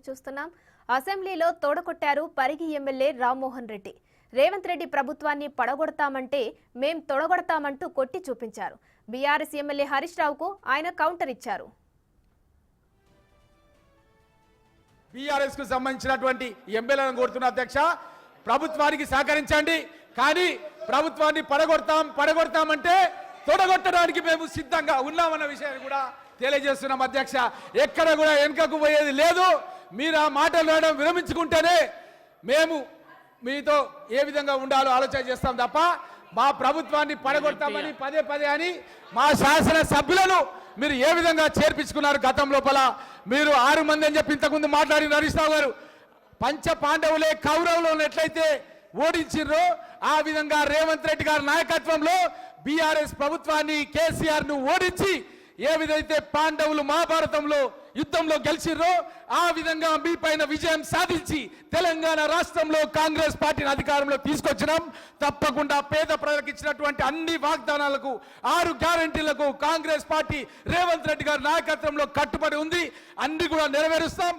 చూస్తున్నాం. అసెంబ్లీలో తోడకొట్టారు పరిగి ఎమ్మెల్యే రామ్మోహన్ రెడ్డి. రేవంత్ రెడ్డి ప్రభుత్వాన్ని పడగొడతామంటే మేం తొడగొడతామంటూ కొట్టి చూపించారు. బీఆర్ఎస్ ఎమ్మెల్యే హరీష్ రావుకు ఆయన కౌంటర్ ఇచ్చారు. బీఆర్ఎస్ కు సంబంధించినటువంటి ఎమ్మెల్యేలను కోరుతున్న అధ్యక్ష, ప్రభుత్వానికి సహకరించండి, కానీ ప్రభుత్వాన్ని పడగొడతామంటే తొడగొట్టడానికి మేము సిద్ధంగా ఉన్నామన్న విషయాన్ని కూడా తెలియజేస్తున్నాం అధ్యక్ష. ఎక్కడ కూడా వెనుకకు పోయేది లేదు. మీరు ఆ మాటలు వేయడం విరమించుకుంటేనే మేము మీతో ఏ విధంగా ఉండాలో ఆలోచన చేస్తాం తప్ప మా ప్రభుత్వాన్ని పడగొడతామని పదే అని మా శాసన సభ్యులను మీరు ఏ విధంగా చేర్పించుకున్నారు. గతం లోపల మీరు 6 మంది అని చెప్పి ఇంతకుముందు మాట్లాడిన హరీష్ రావు గారు, పంచ పాండవులే కౌరవులను ఎట్లయితే ఓడించిర్రో ఆ విధంగా రేవంత్ రెడ్డి గారి నాయకత్వంలో బీఆర్ఎస్ ప్రభుత్వాన్ని కేసీఆర్ ను ఓడించి ఏ విధైతే పాండవులు మహాభారతంలో యుద్ధంలో గెలిచిర్రో ఆ విధంగా మీ పైన విజయం సాధించి తెలంగాణ రాష్ట్రంలో కాంగ్రెస్ పార్టీని అధికారంలో తీసుకొచ్చినాం. తప్పకుండా పేద ప్రజలకు ఇచ్చినటువంటి అన్ని వాగ్దానాలకు 6 గ్యారంటీలకు కాంగ్రెస్ పార్టీ రేవంత్ రెడ్డి గారి నాయకత్వంలో కట్టుబడి ఉంది. అన్ని కూడా నెరవేరుస్తాం.